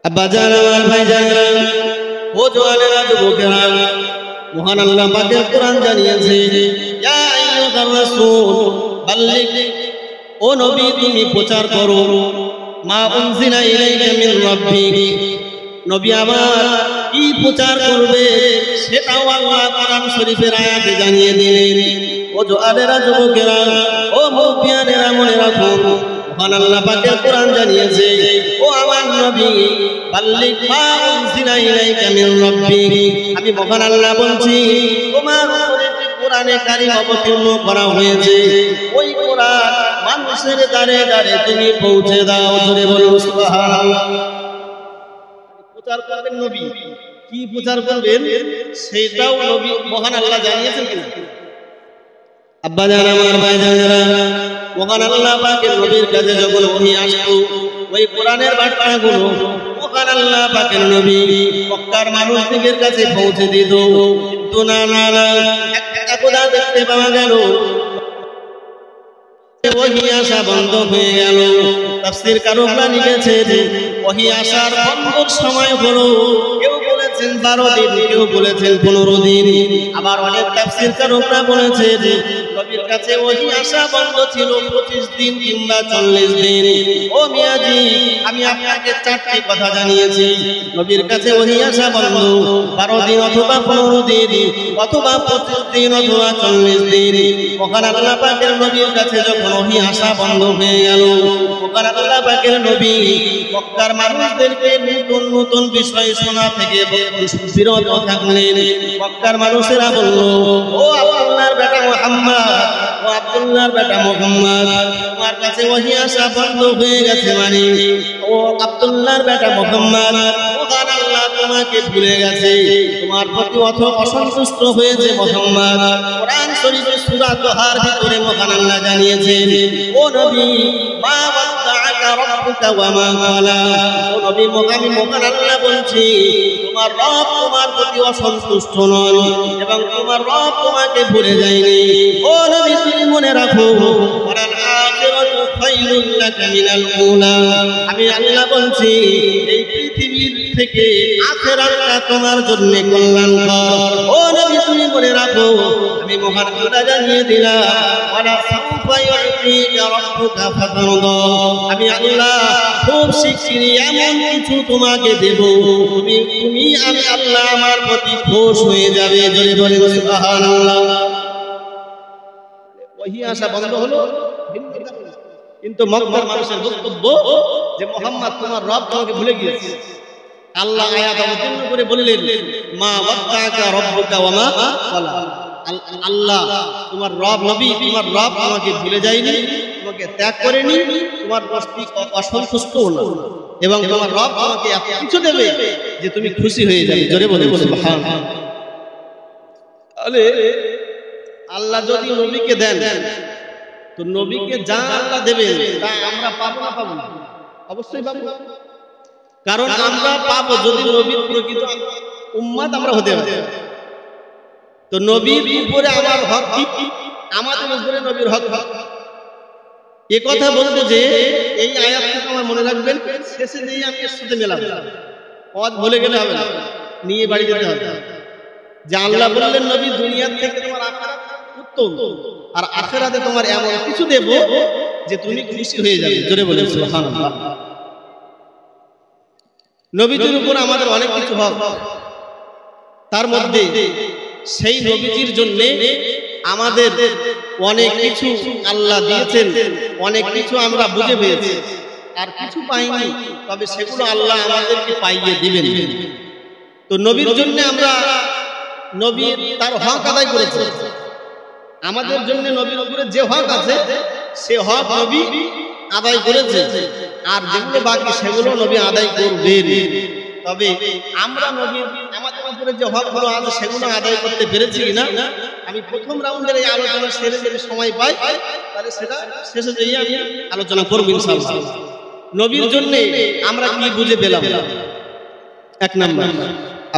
আব্বাজান আমার ভাইজানেরা ও জওয়ানেরা যুবকেরা মহান আল্লাহ পাকের কোরআন জানিয়েছে ইয়া আইয়ুহার রাসূল বাল্লিগ ও নবী তুমি প্রচার করো মা উনজিলা ইলাইকা মিন রাব্বিক নবী আমার কি প্রচার করবে সেটাও আল্লাহ কোরআন শরীফের আয়াতে জানিয়ে দিলেন ও জওয়ানেরা যুবকেরা ও মুফতিয়ানেরা মনে রাখো মহান আল্লাহ পাকের কোরআন জানিয়েছে ও আমার নবী বাল্লিগ মা উনজিলা ইলাইকা মিন রাব্বিক আমি মহান আল্লাহ বলছি তোমার উপরে যে কোরআনে কারীম অবতীর্ণ করা হয়েছে ওই কোরআন মানুষের দ্বারে দ্বারে তুমি পৌঁছে দাও জোরে বলুন সুবহানাল্লাহ প্রচার করবেন নবী কি প্রচার করবেন সেটাও নবী মহান আল্লাহ জানিয়েছেন কি আব্বাজান আমার ভাইজানেরা মহান আল্লাহ পাকের নবীর কাছে যখন ওহী আসতো ওই কোরআনের বার্তাগুলো মহান আল্লাহ পাকের নবী মক্কার মানুষদের কাছে পৌঁছে দিত কিন্তু না একটা কথা দেখতে পাওয়া গেল ওহী আসা বন্ধ হয়ে গেল তাফসীর কারকরা লিখেছে যে ওহী আসার বন্ধর সময় হলো কেউ বলেছেন 12 দিন কেউ বলেছেন 15 দিন আবার অনেক তাফসীর কারকরা বলেছে যে নবীর কাছে ওহী আসা বন্ধ ছিল 25 দিন কিংবা 40 দিন ও মিয়াজি আমি আপনাকে চারটি কথা জানিয়েছি নবীর কাছে ওহী আসা বন্ধ 12 দিন অথবা 15 দিন অথবা 25 দিন অথবা 40 দিন মহান আল্লাহ পাকের নবীর কাছে যখন ওহী আসা বন্ধ হয়ে গেল মহান আল্লাহ পাকের নবী মক্কার মানুষদেরকে নতুন নতুন বিষয় শোনা থেকে বিরত থাকলেন মক্কার মানুষেরা বলল ও আল্লাহর বেটা মুহাম্মদ ও আব্দুল্লাহর বেটা মুহাম্মদ তোমার কাছে ওহী আসা বন্ধ হয়ে গেছে মানে ও আব্দুল্লাহর বেটা মুহাম্মদ মহান আল্লাহ তোমাকে ভুলে গেছে তোমার প্রতি অসন্তুষ্ট হয়েছে মুহাম্মদ কোরআন শরীফের সূরা তোহার ভিতরে মহান আল্লাহ জানিয়েছেন ও নবী মা ওয়াদাআকা রাব্বুকা ওয়া মা ক্বালা ও নবী মহান আল্লাহ বলছি তোমার রব তোমার প্রতি অসন্তুষ্ট নন এবং তোমার রব তোমাকে ভুলে যায়নি ও নবী তুমি মনে রাখো ওয়াল আখিরাতু খায়রুল লাকা মিনাল উলা আমি আল্লাহ বলছি এই পৃথিবীর থেকে আখিরাতটা তোমার জন্য কল্যাণকর ও নবী তুমি মনে রাখো আমি মহান আল্লাহ জানিয়ে দিলাম ওয়ালা সাউফা ইউতিকা রাব্বুকা ফাতারদা আমি আল্লাহ খুব শিগগিরই এমন কিছু তোমাকে দেব তুমি আমি আল্লাহ আমার প্রতি খুশ হয়ে যাবে জোরে বলে সুবহানাল্লাহ ওহী আসা বন্ধ হলো কিন্তু মক্কার মানুষের বক্তব্য যে মুহাম্মদ তোমার রব তোমাকে ভুলে গিয়েছে আল্লাহ আয়াত অবতীর্ণ করে বললেন মা ওয়াদাকা রাব্বুকা ওয়া মা ক্বালা আল্লাহ তোমার রব নবী তোমার রব তোমাকে ভুলে যায়নি তোমাকে ত্যাগ করেনি তোমার প্রতি অসন্তুষ্ট না এবং তোমার রব তোমাকে এত কিছু দেবে যে তুমি খুশি হয়ে যাবে জোরে বলে সুবহানাল্লাহ আল্লাহ যদি নবীকে দেন তো নবীকে যা আল্লাহ দেবে তা আমরা পাবো না পাবো না অবশ্যই পাবো কারণ আমরা পাবো যদি নবীর প্রকৃত উম্মত আমরা হতে পারি তো নবীর উপরে আমার হক কি আমাদের উপরে নবীর হক এই কথা বলতে যে এই আয়াতটা আমার মনে রাখবেন শেষে দিয়ে আমি এর সাথে মেলাবো পথ ভুলে গেলে হবে না নিয়ে বাড়ি যেতে হবে যে আল্লাহ বললেন নবী দুনিয়া থেকে তোমার আখিরাত উত্তম আর আখিরাতে তোমার এমন কিছু দেব যে তুমি খুশি হয়ে যাবে জোরে বলে সুবহানাল্লাহ নবীজির উপর আমাদের অনেক কিছু হক তার মধ্যে সেই নবীজির জন্য আমাদের অনেক কিছু আল্লাহ দিয়েছেন অনেক কিছু আমরা বুঝে পেয়েছি আর কিছু পাইনি তবে সেগুলো আল্লাহ আমাদেরকে পাইয়ে দিবেন তো নবীর জন্য আমরা নবীর তার হক আদায় করেছি আমাদের জন্য নবীর উপরে যে হক আছে সে হক নবী আদায় করেছে আর যেগুলো বাকি সেগুলো নবী আদায় করবেন তবে আমরা নবীর আমাদের উপরে যে হকগুলো আছে সেগুলো আদায় করতে পেরেছি কিনা আমি প্রথম রাউন্ডের এই আলোচনা শেষে যদি সময় পাই তাহলে সেটা শেষে যেয়ে আমি আলোচনা করব ইনশাআল্লাহ নবীর জন্য আমরা কি বুঝে পেলাম এক নাম্বার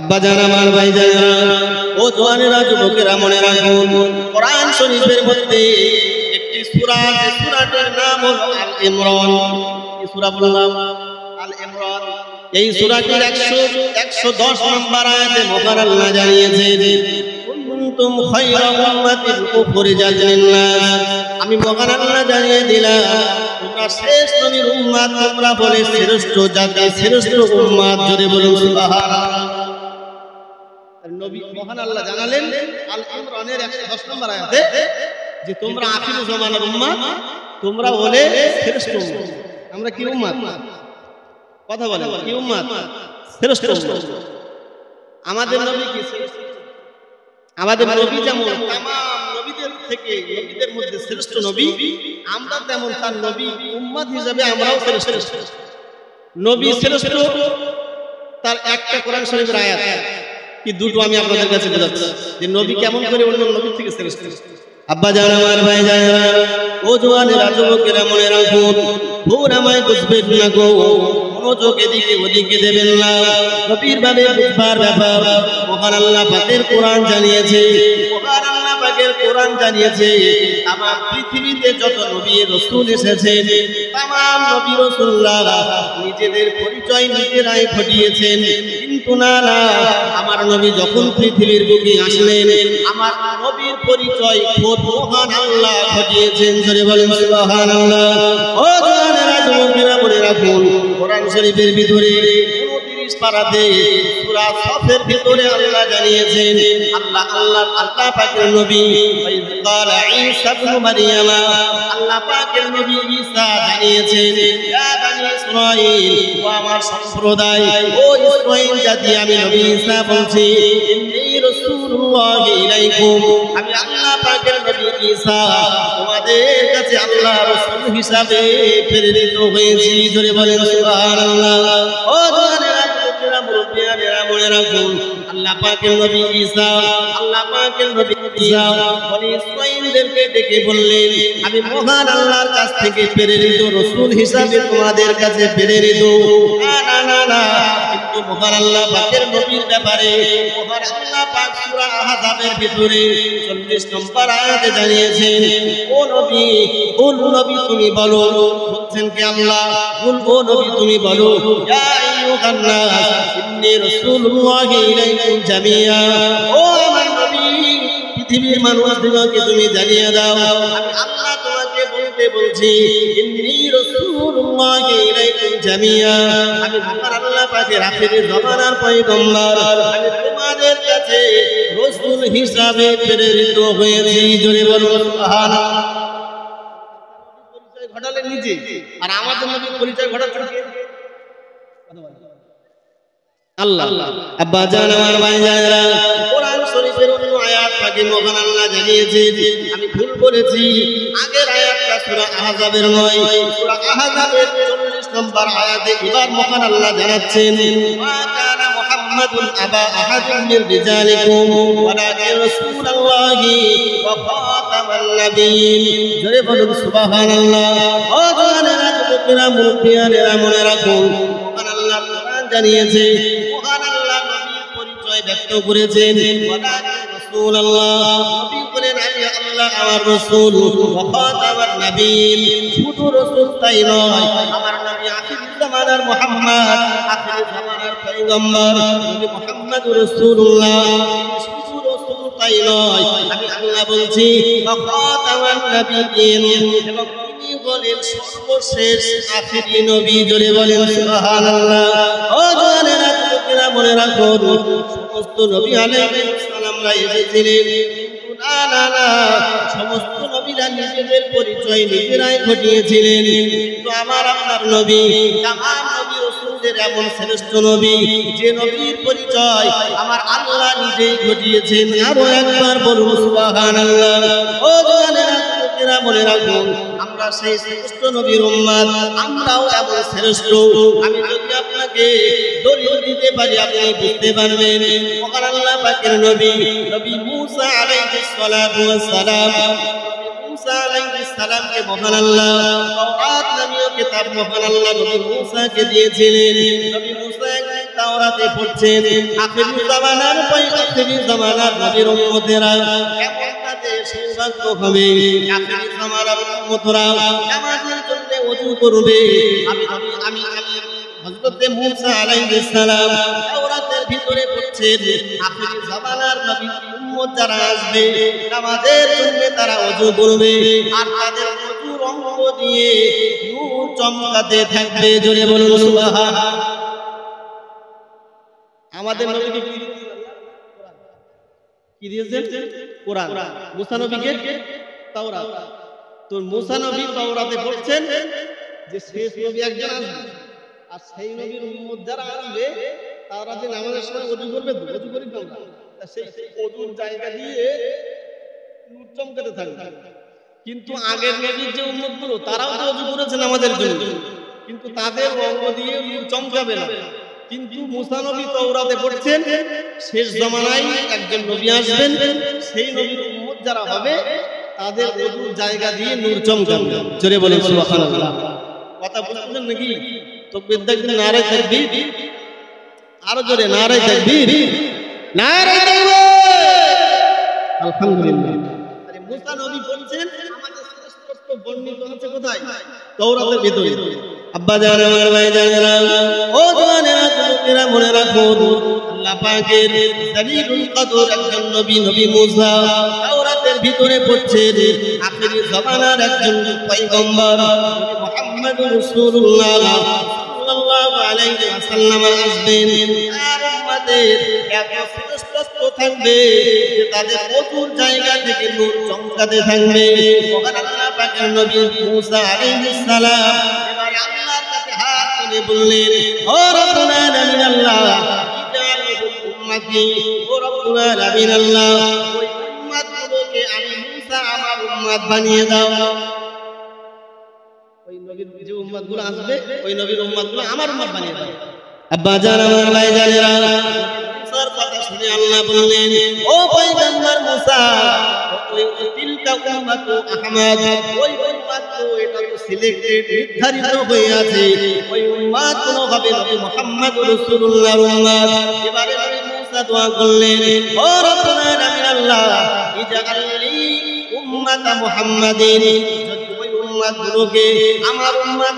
আব্বাজান আমার ভাইজানেরা ও জওয়ানেরা যুবকেরা মনে রাখুন কোরআন শরীফের মধ্যে একটি সূরা যে সূরাটার নাম হলো আল ইমরান এই সূরা বললাম আল ইমরান এই সূরাটির 110 নম্বর আয়াতে মহান আল্লাহ জানিয়েছেন কুনতুম খায়রা উম্মাতিন উখরিজাত লিন-নাস। আমি মহান আল্লাহ জানিয়ে দিলাম তোমরা শ্রেষ্ঠ নবীর উম্মত, তোমরা বলে শ্রেষ্ঠ জাতি, শ্রেষ্ঠ উম্মত। জোরে বলুন সুবহানাল্লাহ। নবী মহান আল্লাহ জানালেন আল ইমরানের 110 নম্বর আয়াতে যে তোমরা আখির জামানার উম্মত, তোমরা বলে শ্রেষ্ঠ উম্মত। আমরা কি উম্মত? কথা বলেন, কি উম্মত? শ্রেষ্ঠ উম্মত। আমাদের নবী কি? আমাদের নবী যেমন तमाम নবীদের থেকে নবীদের মধ্যে শ্রেষ্ঠ নবী, আমরা তেমন তার নবী উম্মত হিসেবে আমরাও শ্রেষ্ঠ। নবী শ্রেষ্ঠ তার একটা কোরআন শরীফের আয়াত কি দুটো আমি আপনাদের কাছে বোঝাচ্ছি যে নবী কেমন করে অন্য নবীর থেকে শ্রেষ্ঠ। আব্বা জান, আমার ভাই জানেরা, ও জওয়ানেরা, যুবকেরা মনে রাখুন, ভুল আমায় বুঝবেন না গো, মনোযোগ এদিকে ওদিকে দেবেন না। নবীর ভাবে বুঝবার ব্যাপার মহান আল্লাহ পাকের কোরআন জানিয়েছে। মহান আল্লাহ পাকের কোরআন জানিয়েছে তামাম পৃথিবীতে যত নবী রাসূল এসেছেন, তামাম নবী রাসূলরা নিজেদের পরিচয় নিজেরাই ঘটিয়েছেন। কিন্তু না না, আমার নবী যখন পৃথিবীর বুকে আসলেন, আমার নবীর পরিচয় খোদ মহান আল্লাহ ঘটিয়েছেন। জোরে বলেন সুবহানাল্লাহ। ও জওয়ানেরা, যুবকেরা মনে রাখুন, কোরআন শরীফের ভিতরে 29 পারাতে সূরা সফের ভিতরে আল্লাহ জানিয়েছেন, আল্লাহ পাকের নবী ক্বালা ঈসা ইবনে মারইয়াম, আল্লাহ পাকের নবী ঈসা জানিয়েছেন, ইয়া বনি ইসরাঈল, ও আমার সম্প্রদায়, ও ইসরাঈল জাতি, আমি নবী ঈসা বলছি, ইন্নী রাসূলুল্লাহি ইলাইকুম, আমি আল্লাহ পাকের নবী ঈসা তোমাদের কাছে আল্লাহ রাসূল হিসাবে প্রেরিত হয়েছি। জোরে বলেন সুবহানাল্লাহ। ও জওয়ানেরা, যুবকেরা, মুরব্বিয়ানেরা মনে রাখুন, আল্লাহ পাকের নবী ঈসা, আল্লাহ পাকের নবী ঈসা বনি ইসরাঈলদেরকে ডেকে বললেন, আমি মহান আল্লাহর কাছ থেকে প্রেরিত রাসূল হিসাবে তোমাদের কাছে প্রেরিত। না না না না, কিন্তু মহান আল্লাহ পাকের নবীর ব্যাপারে মহান আল্লাহ পাক সূরা আহজাবের ভিতরে 40 নম্বর আয়াতে জানিয়েছেন, ও নবী, ও নবী তুমি বলো, বলছেন কি আল্লাহ, ও নবী তুমি বলো, ইয়া আইয়ুহান নাস ইন্নী রাসূলুল্লাহি ইলাইকুম জামিয়া, ও আমার নবী, পৃথিবীর মানুষদেরকে তুমি জানিয়ে দাও, আমি আল্লাহ তোমাকে বলতে বলছি, ইন্নী রাসূলুল্লাহি ইলাইকুম জামিয়া, আমি মহান আল্লাহ পাকের আখিরের জামানার পয়গম্বর, আমি তোমাদের কাছে রাসূল হিসাবে প্রেরিত হয়েছি। জোরে বলুন সুবহানাল্লাহ। পরিচয় ঘটালেন নিজে, আর আমাদের নবীর পরিচয় ঘটাচ্ছেন কে? আল্লাহ। আব্বা জান, আমার ভাই জানেরা, কোরআন শরীফের অন্য আয়াত পাকে মহান আল্লাহ জানিয়েছেন, আমি ভুল বলেছি, আগের আয়াতটা সূরা আহজাবের নয়, সূরা আহজাবের 40 নম্বর আয়াতে এবার মহান আল্লাহ জানাচ্ছেন, মা কানা মুহাম্মাদুন আবা আহাদিন মির রিজালিকুম ওয়ালাকিন রাসূলুল্লাহি ওয়া খাতামান নাবিয়্যিন। জোরে বলুন সুবহানাল্লাহ। ও জওয়ানেরা, যুবকেরা, মুরব্বিয়ানেরা মনে রাখুন, মহান আল্লাহ কোরআন জানিয়েছে, মহান আল্লাহ নবীর পরিচয় ব্যক্ত করেছেন, ওয়ালাকিন রাসূলুল্লাহ, নবী বলেন আমি আল্লাহ আমার রাসূল, ওয়া খাতামান নাবিয়্যিন, শুধু রাসূল তাই নয়, আমার নবী আখির জামানার মুহাম্মদ, আখির জামানার পয়গম্বর নবী মুহাম্মদুর রাসূলুল্লাহ, শুধু রাসূল তাই নয়, আমি আল্লাহ বলছি ওয়া খাতামান নাবিয়্যিন, এবং তিনি বলেন সর্বশেষ আখিরি নবী। জোরে বলেন সুবহানাল্লাহ। ও জওয়ানেরা, যুবকেরা মনে রাখুন, সমস্ত নবী আলাইহিস সালামরা এসেছিলেন, কিন্তু না না না, সমস্ত নবীরা নিজেদের পরিচয় নিজেরাই ঘটিয়েছিলেন, কিন্তু আমার আপনার নবী, তামাম নবী রাসূলদের এমন শ্রেষ্ঠ নবী যে নবীর পরিচয় আমার আল্লাহ নিজেই ঘটিয়েছেন। আরো একবার বলুন সুবহানাল্লাহ। ও জওয়ানেরা, যুবকেরা মনে রাখুন, আমরা সেই শ্রেষ্ঠ নবীর উম্মত, আমরাও এমন শ্রেষ্ঠ। আমি যদি আপনাকে দলিল দিতে পারি আপনি বুঝতে পারবেন। মহান আল্লাহ পাকের নবী, নবী মুসা আলাইহিস সালাতু ওয়াস সালাম, মুসা আলাইহিস সালামকে মহান আল্লাহ তাওরাত নামীয় কিতাব মহান আল্লাহ নবী মুসাকে দিয়েছিলেন। নবী মুসা তাওরাতে পড়ছেন, আখির জামানার নবীর উম্মতেরা কেমন তাদের সৌভাগ্য হবে, আখির জামানার উম্মতরা নামাজের জন্য ওযু করবে। আমি হযরত মূসা আলাইহিস সালাম তাওরাতের ভিতরে বলছেন আখিরি জামানার নবী উম্মত যারা আসবে নামাজের জন্য তারা ওযু করবে আর তাদের ওযুর অঙ্গ দিয়ে নূর চমকাতে থাকবে। জোরে বলুন সুবহানাল্লাহ। আমাদের নবীকে কি দিয়েছেন? কোরআন। মূসা নবীকে তাওরাত। তো মূসা নবী তাওরাতে পড়ছেন যে শেষ নবী একজন আসবে আর সেই নবীর উম্মত যারা আসবে তারা যে নামাজের সময় ওযু করবে, ওযু করি তো না, সেই ওযুর জায়গা দিয়ে নূর চমকাতে থাকবে। কিন্তু আগের নবীর যে উম্মতগুলো তারাও তো ওযু করেছে নামাজের জন্য, কিন্তু তাদের অঙ্গ দিয়ে নূর চমকাবে না। কিন্তু মূসা নবী তাওরাতে পড়ছেন শেষ জামানায় একজন নবী আসবেন, সেই নবীর উম্মত যারা হবে তাদের ওযুর জায়গা দিয়ে নূর চমকাবে। জোরে বলেন সুবহানাল্লাহ। কথা বুঝছেন নাকি? তাকবীর দেখবেন, নারে তাকবীর, আরো জোরে নারে তাকবীর, নারে তাকবীর, আলহামদুলিল্লাহ। আরে মূসা নবী বলছেন আমাদের শ্রেষ্ঠত্ব বর্ণিত আছে কোথায়? তাওরাতের ভিতরে। আব্বা জান, আমার ভাই জানেরা, ও জওয়ানেরা, যুবকেরা মনে রাখো আল্লাহ পাকের জালিলুল কদর একজন নবী, নবী মূসা তাওরাতের ভিতরে পড়ছেন আখিরি জামানার একজন পয়গম্বর মুহাম্মদুর রাসূলুল্লাহ সাল্লাল্লাহু আলাইহি ওয়াসাল্লাম আসবেন। আর উম্মতের এত শ্রেষ্ঠত্ব থাকবে যে তাদের ওযুর জায়গা থেকে নূর চমকাতে থাকবে। আল্লাহ পাকের নবী মূসা আলাইহিস সালাম বললেন, ও রব্বুল আলামিন আল্লাহ, ইজালহু উম্মতি, ও রব্বুল আলামিন আল্লাহ, ওই উম্মতগুলোকে আমি মূসা আমার উম্মত বানিয়ে দাও। ওই নবীর যে উম্মতগুলো আসবে ওই নবীর উম্মতগুলো আমার উম্মত বানিয়ে দাও। আব্বা জান, আমার ভাই জানেরা, মুসার কথা শুনে আল্লাহ বললেন, ও পয়গম্বর মূসা, ওই তিলকা উম্মাতু আহমদ, ওই উম্মত তো এটা তো সিলেক্টেড, নির্ধারিত হয়ে আছে, ওই উম্মত কোন হবে নবী মুহাম্মদুর রাসূলুল্লাহর উম্মত। এবারে নবী মূসা দোয়া করলেন, ও রব্বুল আলামিন আল্লাহ, ইজআলনি উম্মাতা মুহাম্মাদিন, যদি ওই উম্মতগুলোকে আমার উম্মত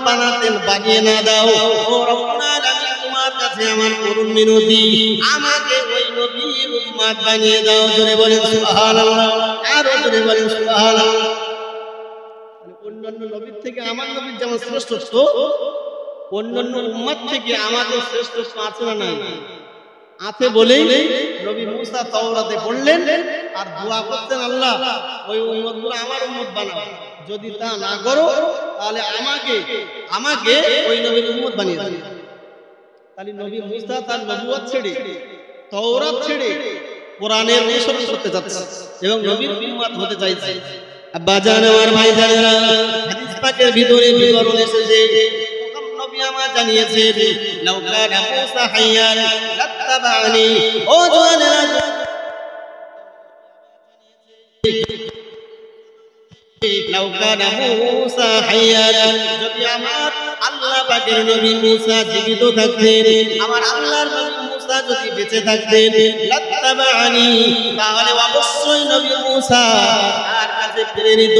বানিয়ে না দাও, ও রব্বুল আলামিন তোমার কাছে আমার করুণ মিনতি, আমাকে ওই নবীর উম্মত বানিয়ে দাও। জোরে বলেন সুবহানাল্লাহ, আরো জোরে বলেন সুবহানাল্লাহ। অন্যান্য নবীর থেকে আমার নবীর যেমন শ্রেষ্ঠত্ব, অন্যান্য উম্মত থেকে আমাদের শ্রেষ্ঠত্ব আছে না নাই? আছে বলেই নবী মূসা তাওরাতে পড়লেন আর দোয়া করতেন, আল্লাহ ওই উম্মতগুলো আমার উম্মত বানাও, যদি তা না করো তাহলে আমাকে ওই নবীর উম্মত বানিয়ে দাও। তাহলে নবী মূসা তার নবুয়ত ছেড়ে, তাওরাত ছেড়ে কোরআনের অনুসরণ করতে যাচ্ছে এবং নবীর উম্মত হতে চাইছে। আব্বা জান, আমার ভাই জানেরা, হাদিস পাকের ভিতরে বিবরণ এসেছে, নবী আমার জানিয়েছেন, লাউ কানা মূসা হাইয়ান লাত্তাবানি, ও জওয়ানেরা, লাউ কানা মূসা হাইয়ান, যদি আমার আল্লাহ পাকের নবী মূসা জীবিত থাকতেন, আমার আল্লাহর নবী মূসা যদি বেঁচে থাকতেন, লাত্তাবানি, তাহলে অবশ্যই নবী মূসা তার কাছে প্রেরিত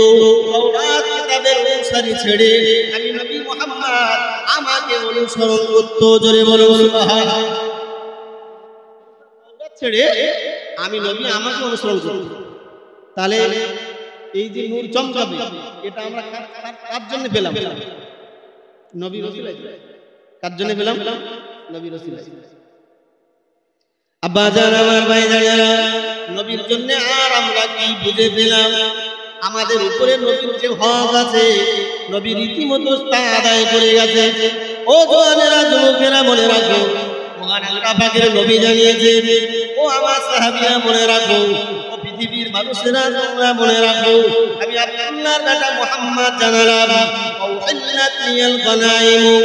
তাওরাত কিতাবের অনুসারী ছেড়ে আমি নবী মুহাম্মদ আমাকে অনুসরণ করত। জোরে বলুন সুবহানাল্লাহ। তাওরাত ছেড়ে আমি নবী আমাকে অনুসরণ করত। তাহলে এই যে নূর চমকাবে এটা আমরা কার জন্য পেলাম? নবী রাসূল। কার জন্য পেলাম? নবী রাসূল। আব্বা জান, আমার ভাই জানেরা, নবীর জন্য আর আমরা কি বুঝে পেলাম? আমাদের উপরে নবীর যে হক আছে, নবী রীতিমতো তা আদায় করে গেছে। ও জওয়ানেরা, যুবকেরা মনে রাখো, মহান আল্লাহ পাকের নবী জানিয়েছেন, ও আমার সাহাবীরা মনে রাখো, ও পৃথিবীর মানুষেরা তোমরা মনে রাখো, আমি আব্দুল্লাহর বেটা মুহাম্মদ জানালাম, উহিল্লাত লিয়াল গনাইমু,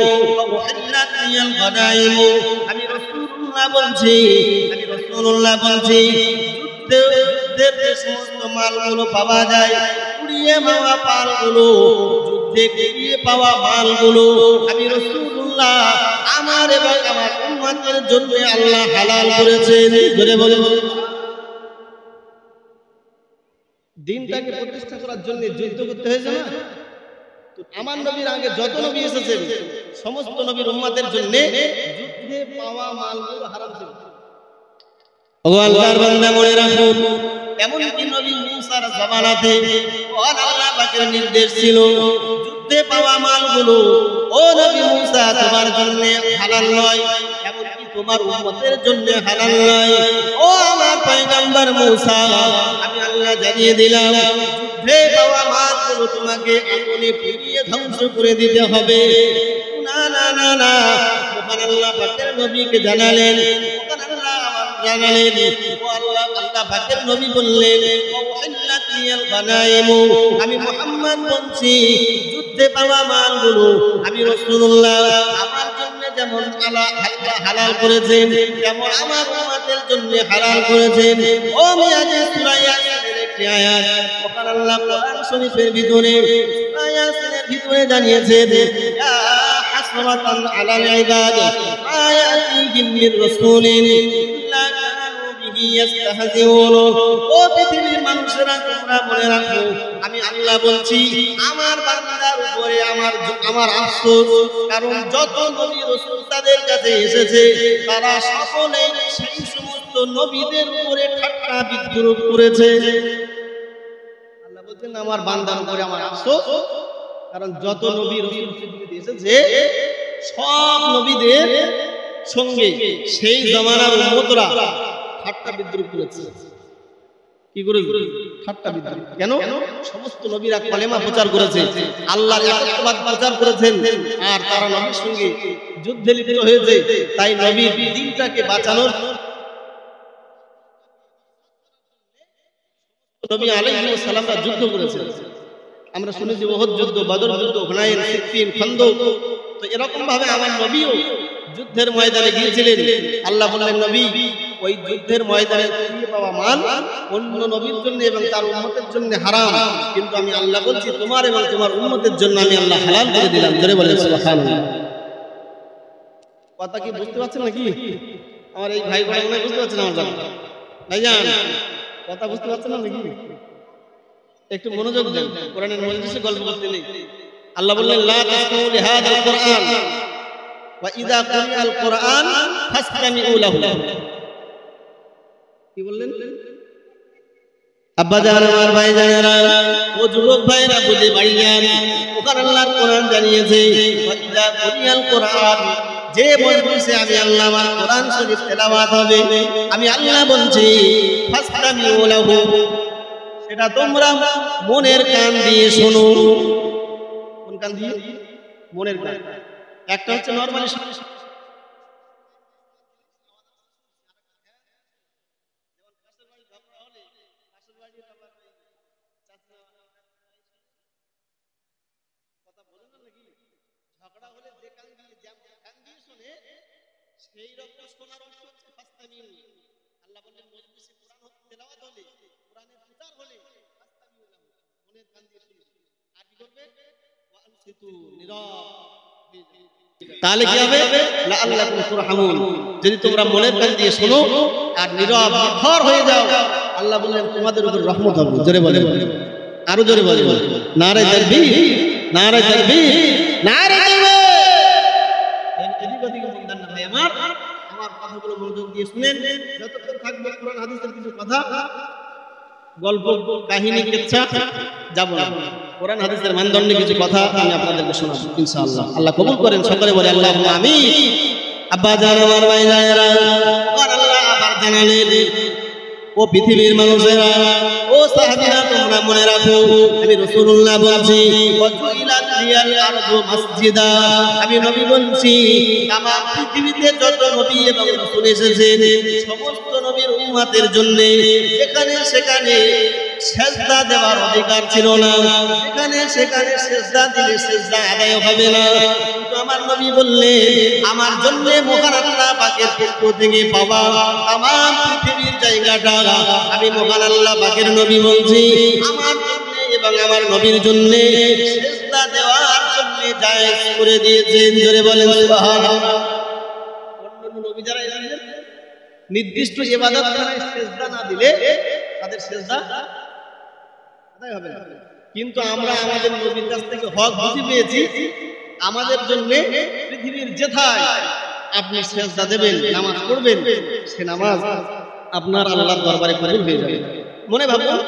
উহিল্লাত লিয়াল গনাইমু, আমি রাসূলুল্লাহ বলছি, যুদ্ধের যে সমস্ত মালগুলো পাওয়া যায়, কুড়িয়ে পাওয়া মালগুলো, যুদ্ধে কুড়িয়ে পাওয়া মালগুলো আমি রাসূলুল্লাহ আমার এবং আমার উম্মতের জন্য আল্লাহ হালাল করেছেন। ধরে বলে দিনটাকে প্রতিষ্ঠা করার জন্য যুদ্ধ করতে হয়েছে না? আমার নবীর আগে যত নবী এসেছেন সমস্ত নবীর উম্মতের জন্য যুদ্ধে পাওয়া মালগুলো হারাম ছিল। ও আল্লাহর বান্দা মনে রাখুন, এমন কি নবী মুসার জামানাতে আল্লাহ পাকের নির্দেশ ছিল যুদ্ধে পাওয়া মালগুলো ও নবী মুসা তোমার জন্য হালাল নয়, এমন কি তোমার উম্মতের জন্য হালাল নয়। ও আমার পয়গম্বর মুসা, আমি আল্লাহ জানিয়ে দিলাম যুদ্ধে পাওয়া মালগুলো তোমাকে আগুনে পুড়িয়ে ধ্বংস করে দিতে হবে। না না না না, তখন আল্লাহ পাকের নবীকে জানালেন, তখন আল্লাহ জানালেন, ও আল্লাহ পাকের নবী বললেন, আমি মুহাম্মদ বলছি যুদ্ধে পাওয়া মালগুলো আমি রাসূলুল্লাহ আমার জন্য যেমন আল্লাহ হালাল করেছেন তেমন আমার উম্মতের জন্য হালাল করেছেন। ও মিয়াজি সূরা ইয়াসিনের একটি আয়াত, ওখানে আল্লাহ কোরআন শরীফের ভিতরে সূরা ইয়াসিনের ভিতরে জানিয়েছেন, ইয়া হাসরাতান আলাল ইবাদ মা ইয়াতিহিম মির রাসূলিন ইল্লা কানু বিহি ইস্তাহজিউন। ও পৃথিবীর মানুষেরা তোমরা মনে রাখো, আমি আল্লাহ বলছি আমার বান্দার উপরে আমার আফসোস, কারণ যত নবী রাসূল তাদের কাছে এসেছে তারা সকলেই সেই সমস্ত নবীদের উপরে ঠাট্টা বিদ্রূপ করেছে। আল্লাহ বলছেন আমার বান্দার উপরে আমার আফসোস, কারণ যত নবী রাসূল পৃথিবীতে এসেছে সব নবীদের সঙ্গে সেই জামানার উম্মতরা ঠাট্টা বিদ্রূপ করেছে। কি করে? ঠাট্টা বিদ্রূপ। কেন? সমস্ত নবীরা কালেমা প্রচার করেছে, আল্লাহর একত্ববাদ প্রচার করেছেন, আর তারা নবীর সঙ্গে যুদ্ধে লিপ্ত হয়েছে। তাই নবীর দ্বীনটাকে বাঁচানোর নবী আলাইহিস সালামরা যুদ্ধ করেছেন। আমরা শুনেছি ওহদ যুদ্ধ, বদর যুদ্ধ, হুনাইন, সিফফিন, খন্দক। তো এরকম ভাবে আমার নবীও যুদ্ধের ময়দানে গিয়েছিলেন। আল্লাহ বললেন, নবী ওই যুদ্ধের ময়দানে ফিরে পাওয়া মাল অন্য নবীর জন্য এবং তার উম্মতের জন্য হারাম, কিন্তু আমি আল্লাহ বলছি তোমার এবং তোমার উম্মতের জন্য আমি আল্লাহ হালাল করে দিলাম। জোরে বলেন সুবহানাল্লাহ। কথা কি বুঝতে পারছেন নাকি? আমার এই ভাই বোন বুঝতে পারছেন? আমার ভাইজান কথা বুঝতে পারছেন না নাকি? একটু মনোযোগ দেন, কোরআনের মজলিসে গল্প করতে নেই। আল্লাহ বললেন, লা তাসমাউ লিহাযাল কুরআন ওয়া ইযা কুরিআল কুরআন ফাসতামিউ লাহু। কি বললেন? আব্বা জান, আমার ভাই জানেরা, ও যুবক ভাইরা বুঝে বাড়ি যান। ওখানে আল্লাহর কোরআন জানিয়েছে, ওয়া ইযা কুরিআল কুরআন, যে মজলিসে আমি আল্লাহ আমার কোরআন শরীফ তেলাওয়াত হবে আমি আল্লাহ বলছি ফাসতামিউ লাহু, সেটা তোমরা মনের কান দিয়ে শোনো। কোন কান দিয়ে? মনের কান। একটা হচ্ছে নরমালি ঝগড়া হলে যে কান দিয়ে শোনে সেই রকম শোনার অর্থ হচ্ছে ফাসতামিউ। আল্লাহ বললেন মজলিসে কোরআন তেলাওয়াত হলে, কোরআনের প্রচার হলে ফাসতামিউ লাহু, মনের কান দিয়ে শুনবে। আর কি করবে? ওয়া আনসিতু, নীরব। তাহলে কি হবে? লাআল্লাকুম তুরহামুন, যদি তোমরা মনের কান দিয়ে শোনো আর নীরব নিথর হয়ে যাও, আল্লাহ বললেন তোমাদের উপর রহমত হবে। জোরে বলেন, আরো জোরে বলেন, নারে তাকবীর, নারে তাকবীর, নারে তাকবীর। এদিক ওদিকে মন দেন না ভাই আমার কথাগুলো মনোযোগ দিয়ে শুনেন। যতক্ষণ থাকবে কোরআন হাদিসের কিছু কথা, গল্প, কাহিনী, কিচ্ছা যাব না। কোরআন হাদিসের মানদণ্ডে কিছু কথা আমি আপনাদেরকে শোনাবো ইনশাআল্লাহ। আল্লাহ কবুল করেন, সকলে বলে আল্লাহুম্মা আমিন। আব্বা জান, আমার ভাই জানেরা, আল্লাহ আবার জানালেন, ও পৃথিবীর মানুষেরা, ও সাহাবীরা, তোমরা মনে রাখো আমি রাসূলুল্লাহ বলছি, ওয়াজুইলাত লিয়াল আরদু মাসজিদা, আমি নবী বলছি তামাম পৃথিবীতে যত নবী এবং রাসূল এসেছেন সমস্ত নবীর উম্মতের জন্য যেখানে সেখানে সেজদা দেওয়ার অধিকার ছিল না, যেখানে সেখানে সেজদা দিলে সেজদা আদায় হবে না। কিন্তু আমার নবী বললেন আমার জন্য মহান আল্লাহ পাকের পক্ষ থেকে পাওয়া তামাম পৃথিবীর জায়গাটা আমি মহান আল্লাহ পাকের নবী বলছি আমার জন্য এবং আমার নবীর জন্য সেজদা দেওয়ার জন্য জায়েজ করে দিয়েছেন। জোরে বলেন সুবহানাল্লাহ। অন্য নবী যারা এসেছেন নির্দিষ্ট ইবাদত করে সেজদা না দিলে তাদের সেজদা আদায় হবে না। কিন্তু আমরা আমাদের নবীর কাছ থেকে হক বুঝে পেয়েছি আমাদের জন্য পৃথিবীর যেথায় আপনি সেজদা দেবেন নামাজ পড়বেন সে নামাজ আপনার আল্লাহর দরবারে কবুল হয়ে যাবে। মনে ভাবুন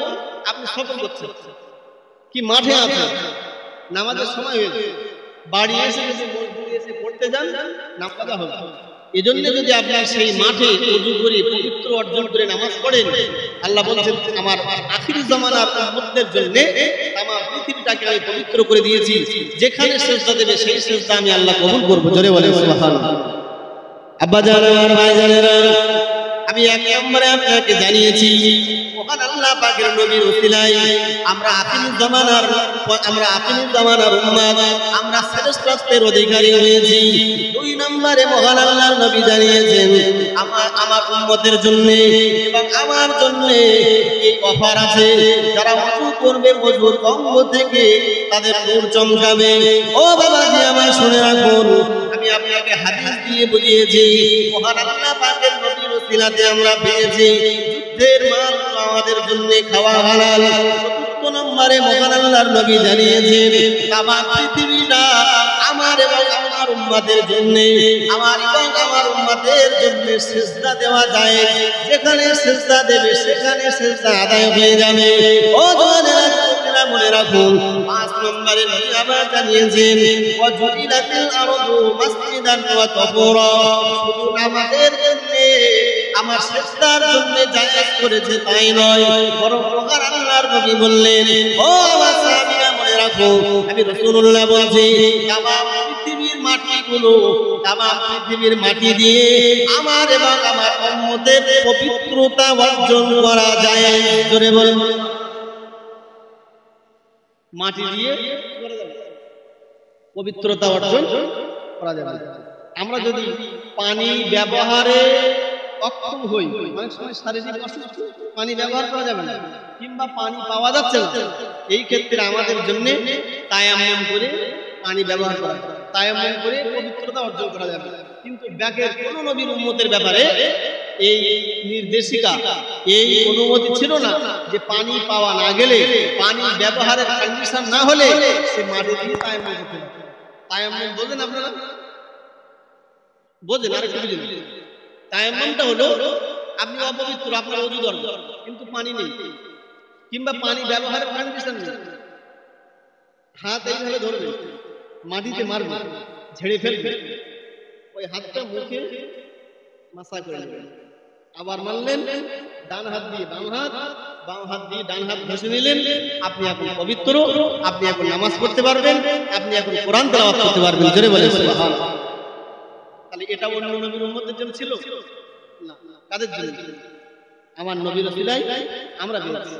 আপনি সফর করছেন কি মাঠে আছেন, নামাজের সময় হয়েছে, বাড়ি এসে যদি মসজিদে এসে পড়তে যান নামাজ হবে। এজন্য যদি আপনার সেই মাঠে ওযু করে পবিত্র অর্জন করে নামাজ পড়েন, আল্লাহ বলেছেন আমার আখির জামানার উম্মতদের জন্য আমার পৃথিবীটাকে আমি পবিত্র করে দিয়েছি, যেখানে সেজদা দেবে সেই সেজদা আমি আল্লাহ কবুল করব। জোরে বলেন সুবহানাল্লাহ। আব্বা জান আর ভাই জানেরা, আমি এক নম্বরে আপনাকে জানিয়েছি মহান আল্লাহ পাকের নবীর ওসিলায় আমরা আখির জামানার উম্মত, আমরা শ্রেষ্ঠত্বের অধিকারী হয়েছি। দুই নম্বরে মহান আল্লাহর নবী জানিয়েছেন আমার উম্মতের জন্য এবং আমার জন্য এই অফার আছে, যারা ওযু করবে ওযুর অঙ্গ থেকে তাদের নূর চমকাবে। ও বাবাজি আমার শুনে রাখুন, আমি আপনাকে হাদিস দিয়ে বুঝিয়েছি মহান আল্লাহ পাকের নবীর ওসিলাতে আমরা পেয়েছি যুদ্ধের মাল আমাদের জন্য খাওয়া হালাল। চতুর্থ নম্বরে মহান আল্লাহর নবী জানিয়েছেন তামাম পৃথিবীটা আমার এবং আমার উম্মতের জন্য, আমার এবং আমার উম্মতের জন্য সিজদা দেওয়া যায়, যেখানে সিজদা দেবে সেখানে সিজদা আদায় হয়ে যাবে। ও জওয়ানেরা মনে রাখুন, 5 নম্বরে নবী আবার জানিয়েছেন ওয়াজুলিলাতিল আরদু মাসজিদান ওয়া তাহুরা, শুধু নামাজের জন্য আমার সিজদার জন্য জায়েজ করেছে তাই নয়, বরং মহান আল্লাহর নবী বললেন ও আমার সাহাবীরা মনে রাখো আমি রাসূলুল্লাহ বলছি তামাম পৃথিবীর মাটিগুলো, তামাম পৃথিবীর মাটি দিয়ে আমার এবং আমার উম্মতের পবিত্রতা অর্জন করা যায়। জোরে বলুন, মাটি দিয়ে করা যাবে পবিত্রতা অর্জন করা যাবে। আমরা যদি পানি ব্যবহারে অক্ষম হই, অনেক সময় শারীরিক অসুস্থ, পানি ব্যবহার করা যাবে না কিংবা পানি পাওয়া যাচ্ছে না, এই ক্ষেত্রে আমাদের জন্য তায়াম্মুম করে পানি ব্যবহার করা, তায়াম্মুম করে পবিত্রতা অর্জন করা যাবে। কিন্তু ব্যাকের কোন নবীর উম্মতের ব্যাপারে এই নির্দেশিকা, এই অনুমতি ছিল না যে পানি পাওয়া না গেলে, পানি ব্যবহারের কন্ডিশন না হলে সে মাটি দিয়ে তায়াম্মুম করতে পারে। তায়াম্মুম বোঝেন আপনারা? বোঝেন? আর একটু বুঝেন। তায়াম্মুমটা হলো আপনি অপবিত্র, আপনার ওযু দরকার কিন্তু পানি নেই কিংবা পানি ব্যবহারের কন্ডিশন নেই, হাত এইভাবে ধরবে, মাটিতে মারবে, ঝেড়ে ফেলবে, ওই হাতটা মুখে মাসা করে নেবেন, আবার মারলেন, ডান হাত দিয়ে বাম হাত, বাম হাত দিয়ে ডান হাত ঘষে নিলেন, আপনি এখন পবিত্র, আপনি এখন নামাজ পড়তে পারবেন, আপনি এখন কোরআন তেলাওয়াত করতে পারবেন। জোরে বলেন সুবহানাল্লাহ। তাহলে এটা অন্য নবীর উম্মতের জন্য ছিল না, কাদের জন্য? আমার নবীর ওসিলায় আমরা পেয়েছি।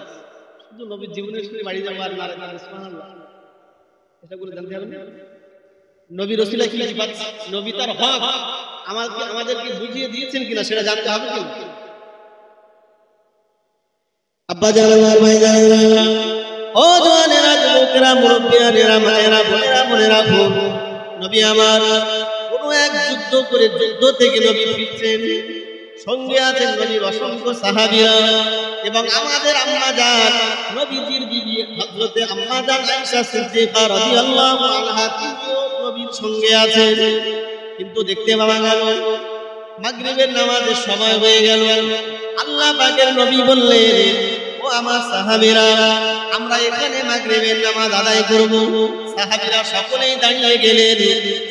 শুধু নবীর জীবনের সঙ্গে বাড়ি যাবো আর নারে নারে সুবহানাল্লাহ, এটা করে জানতে হবে না। নবীর ওসিলায় কি পাচ্ছি, নবী তার হক আমাদেরকে বুঝিয়ে দিয়েছেন কিনা সেটা জানতে হবে। কিন্তু আব্বা জানার ভাই জানেরা, ও জওয়ানেরা, যুবকেরা, মুরব্বিয়ানেরা, মায়েরা, বোনেরা মনে রাখো নবী আমার কোন এক যুদ্ধ করে যুদ্ধ থেকে নবী ফিরছেন, সঙ্গে আছেন নবীর অসংখ্য সাহাবীরা এবং আমাদের আম্মা জান নবীজির বিবি হযরতে আম্মা জান আয়েশা সিদ্দিকা রাদিয়াল্লাহু আনহা তিনিও নবীর সঙ্গে আছেন। কিন্তু দেখতে পাওয়া গেল মাগরিবের নামাজের সময় হয়ে গেল, আল্লাহ পাকের নবী বললেন ও আমার সাহাবীরা আমরা এখানে মাগরিবের নামাজ আদায় করব। সাহাবীরা সকলেই দাঁড়িয়ে গেলেন,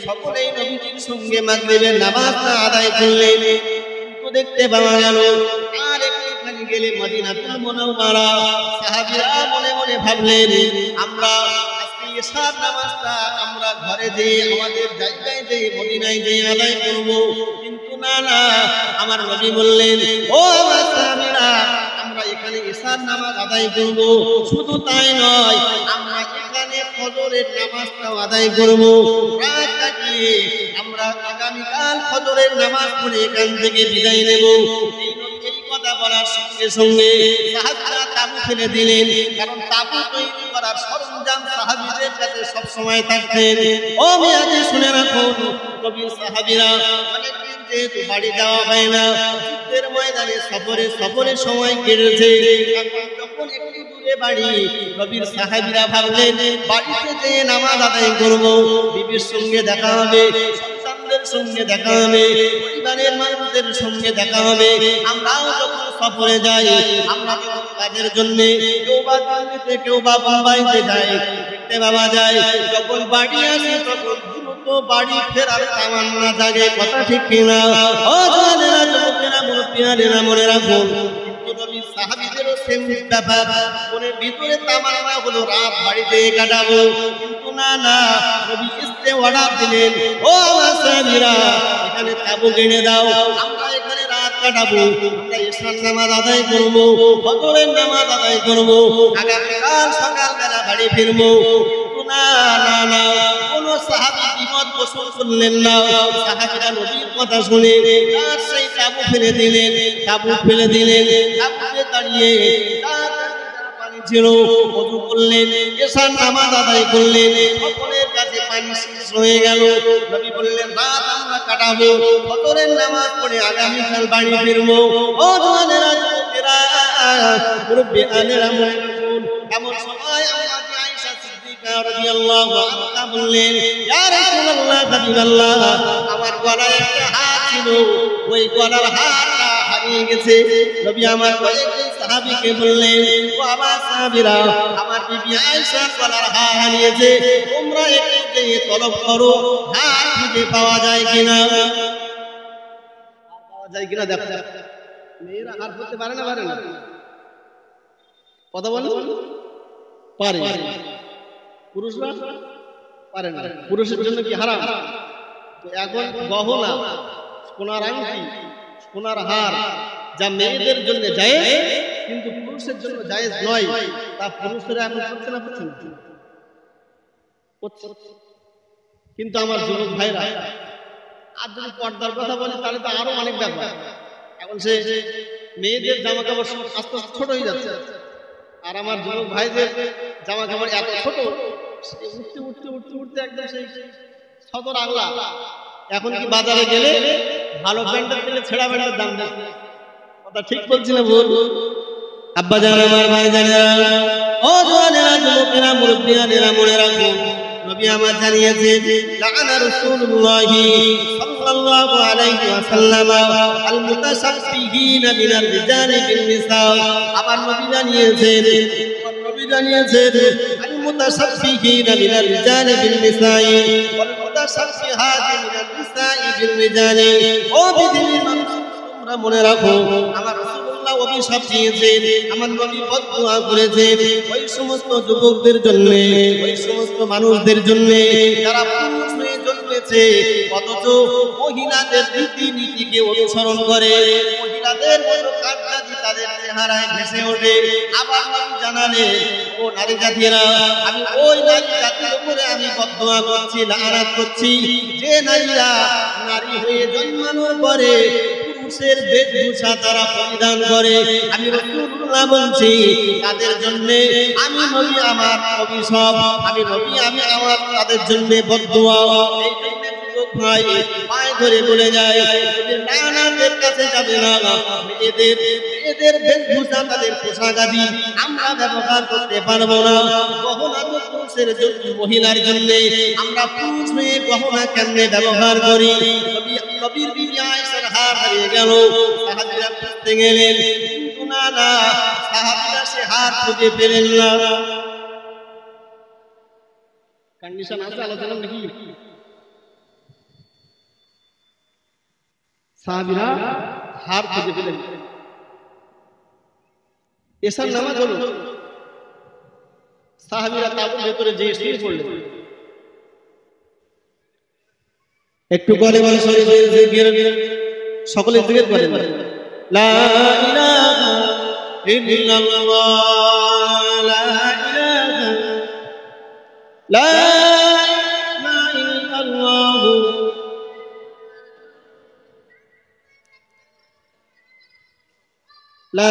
সকলেই নবীজির সঙ্গে মাগরিবের নামাজটা আদায় করলেন। কিন্তু দেখতে পাওয়া গেল আর একটুখানি গেলে মদিনাতুল মুনাওয়ারা, সাহাবীরা মনে মনে ভাবলেন আমরা আজকে ইশার নামাজটা আমরা ঘরে যেয়ে আমাদের জায়গায় যেয়ে মদিনায় যেয়ে আদায় করব। কিন্তু না না, আমার নবী বললেন ও আমার সাহাবীরা আমরা এখানে ইশার নামাজ আদায় করব। শুধু তাই নয়, আমরা এখানে ফজরের নামাজটাও আদায় করব। রাত কাটিয়ে আমরা আগামীকাল ফজরের নামাজ পড়ে এখান থেকে বিদায় নেব। এই কথা বলার সঙ্গে সঙ্গে সাহাবীরা তাবু ফেলে দিলেন, কারণ তাবু তৈরি করার সরঞ্জাম সাহাবীদের কাছে সব সময় থাকতেন। ও মিয়াজি শুনে রাখুন, নবীর সাহাবীরা অনেকদিন যেহেতু বাড়ি যাওয়া হয় না, যুদ্ধের ময়দানে সফরের সময় কেটেছে। যখন একটু দূরে বাড়ি, নবীর সাহাবীরা ভাবলেন বাড়িতে যেয়ে নামাজ আদায় করব, বিবির সঙ্গে দেখা হবে, সন্তানদের সঙ্গে দেখা হবে, পরিবারের মানুষদের সঙ্গে দেখা হবে। আমরাও যখন সফরে যাই, আমরা যখন কাজের জন্য কেউ বা দিল্লিতে কেউ বা বোম্বাইতে যাই, দেখতে পাওয়া যায় যখন বাড়ি আসে তখন দ্রুত বাড়ি ফেরার তামান্না জাগে। কথা ঠিক কিনা? ও জানেরা, যুবকেরা, মুরব্বিয়ানেরা, মনে রাখুন, নবীর সাহাবীদেরও সেম ব্যাপার। মনের ভিতরে তামান্না হলো রাত বাড়িতে কাটাবো, কিন্তু না, নবী ইস্তে অর্ডার দিলেন, ও আমার সাহাবীরা, এখানে তাবু কিনে দাও, আমরা এখানে রাত কাটাবো, আমরা ইশার নামাজ আদায় করবো, ফজরের নামাজ আদায় করবো, আগামীকাল সকালবেলা বাড়ি ফিরবো। না, কোন সাহাবী বিপদ পোষণ করলেন না। সাহাবীরা নবীর কথা শুনে তার সেই তাবু ফেলে দিলেন, তাবুতে দাঁড়িয়ে পানি ছিল, ওযু করলেন, ইশার নামাজ আদায় করলেন, সকলের কাছে পানি শেষ হয়ে গেল। নবী বললেন রাত আমরা কাটাবো, ফজরের নামাজ পড়ে আগামীকাল বাড়ি ফিরবো। ও জানেরা, যুবকেরা, মুরব্বিয়ানেরা, মনে রাখুন, এমন সময় আম্মা আয়েশা সিদ্দিকা রাদিয়াল্লাহু আনহা বললেন, ইয়া রাসূলুল্লাহ, হাবিবাল্লাহ, আমার গলায় একটা হার ছিল, ওই গলার হারটা হারিয়ে গেছে। নবী আমার কয়েকজন সাহাবীকে বললেন, ও আমার সাহাবীরা, আমার বিবি আয়েশার গলার হার হারিয়েছে, তোমরা একটু গিয়ে তলব করো, হার খুঁজে পাওয়া যায় কিনা। দেখো, মেয়েরা হার করতে পারে না? কথা বলো, পারে। পুরুষরা পারে না। পুরুষের জন্য কি হারাম? এখন গহনা, সোনার আংটি, সোনার হার যা মেয়েদের জন্য জায়েজ, কিন্তু পুরুষের জন্য জায়েজ নয়, তা পুরুষেরা এখন করছে না? কিন্তু আমার যুবক ভাইরা, আর যদি পর্দার কথা বলি তাহলে তো আরো অনেক ব্যাপার। এখন সে মেয়েদের জামা কাপড় আস্তে আস্তে ছোট হয়ে যাচ্ছে, আর আমার যুবক ভাইদের জামা কাপড় এত ছোট, উঠতে একদম সেই সদর আগলা। এখন কি বাজারে গেলে ভালো প্যান্টের দিলে ছেঁড়া প্যান্টের দাম দেয়। কথা ঠিক বলছি না ভুল? আব্বা জান, আমার ভাই জানেরা, ও জওয়ানেরা, যুবকেরা, মুরব্বিয়ানেরা, মনে রাখুন, নবী আমার জানিয়েছেন, লাআনা রাসূলুল্লাহি সাল্লাল্লাহু আলাইহি ওয়াসাল্লাম আল মুতাসাফফিহিনা মিনার রিজালি বিন নিসা। আমার নবী জানিয়েছেন আল মুতাসাফফিহিনা মিনার রিজালি বিন নিসাই ওয়াল মুতাসাফফিহাতি মিনার নিসাই বিন রিজালি। ও পৃথিবীর মানুষ, তোমরা মনে রাখো, আমার রাসূলুল্লাহ অভিশাপ দিয়েছেন, আমার নবী বদদুয়া করেছেন ওই সমস্ত যুবকদের জন্য, ওই সমস্ত মানুষদের জন্য যারা পুরুষ হয়ে জন্মেছে অথচ মহিলাদের রীতিনীতিকে অনুসরণ করে, মহিলাদের মতো কাজকাজি তাদের চেহারায় ভেসে ওঠে। আবার নবী জানালেন, ও নারী জাতিরা, আমি ওই নারী জাতির উপরে আমি বদদুয়া করছি, লাআনাত করছি, যে নারীরা নারী হয়ে জন্মানোর পরে পুরুষের বেশভূষা তারা পরিধান করে। আমি রাসূলুল্লাহ বলছি, তাদের জন্য আমি নবী আমার অভিশাপ, আমি নবী আমি আমার তাদের জন্য বদদুয়া। এই জন্য যুবক ভাই পায়ে ধরে বলে যায়, লাআনাতের কাছে যাবে না। এদের বেশভূষা, তাদের পোশাক আদি আমরা ব্যবহার করতে পারবো না। গহনা তো পুরুষের জন্য, মহিলার জন্য, আমরা পুরুষ হয়ে গহনা কেমনে ব্যবহার করি? নবীর বিবি আয়েশার হার হারিয়ে গেল, সাহাবীরা খুঁজতে গেলেন, কিন্তু না, সাহাবীরা সে হার খুঁজে পেলেন না। কন্ডিশন আছে আলোচনা নাকি? সাহাবীরা হার খুঁজে পেলেন। এসার নামাজ হলো, সাহাবীরা তাঁবুর ভেতরে যে শুয়ে পড়লেন। একটু করে বলে সকলে জিকির করেন, লা ইলাহা ইল্লাল্লাহ, লা ইলাহা, লা ইলাহা ইল্লাল্লাহ, লা